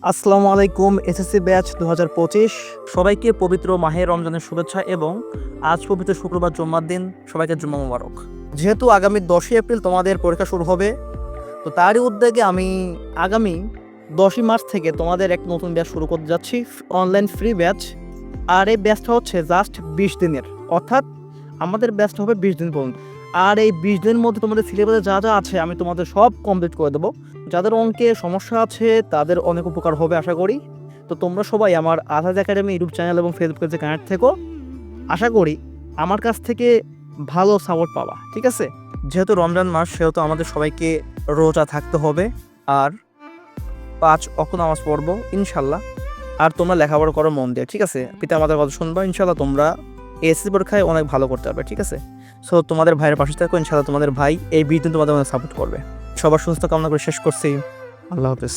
আসসালামু আলাইকুম, SSC batch 2025। সবাইকে পবিত্র মাহে রমজানের শুভেচ্ছা এবং আজ পবিত্র শুক্রবার জুম্মার দিন সবাইকে জুম্মা মোবারক। যেহেতু আগামী 10ই এপ্রিল তোমাদের পরীক্ষা শুরু হবে, তো তারই উদ্যোগে আমি আগামী 10ই মার্চ থেকে তোমাদের এক নতুন ব্যাচ শুরু করতে যাচ্ছি, অনলাইন ফ্রি ব্যাচ। আর এই ব্যাচটা হচ্ছে জাস্ট 20 দিনের, অর্থাৎ আমাদের ব্যাচটা হবে 20 দিন পর্যন্ত। আর এই 20 দিনের মধ্যে তোমাদের সিলেবাসে যা যা আছে আমি তোমাদের সব কমপ্লিট করে দেবো। যাদের অঙ্কে সমস্যা আছে তাদের অনেক উপকার হবে আশা করি। তো তোমরা সবাই আমার আজাদ একাডেমি ইউটিউব চ্যানেল এবং ফেসবুক পেজে কানেক্ট থেকো। আশা করি আমার কাছ থেকে ভালো সাপোর্ট পাবা, ঠিক আছে? যেহেতু রমজান মাস সেহেতু আমাদের সবাইকে রোজা থাকতে হবে আর 5 ওয়াক্ত নামাজ পড়বো ইনশাল্লাহ। আর তোমরা লেখাপড়া করো মন দিয়ে, ঠিক আছে? পিতা মাতার কথা শুনবা, ইনশাল্লাহ তোমরা এসএসসি পরীক্ষায় অনেক ভালো করতে পারবে, ঠিক আছে? সো তোমাদের ভাইয়ের পাশে থাকো, ইনশাল্লাহ তোমাদের ভাই এই 20 দিন তোমাদের সাপোর্ট করবে। সবার সুস্থ কামনা করে শেষ করছি। আল্লাহ হাফেজ।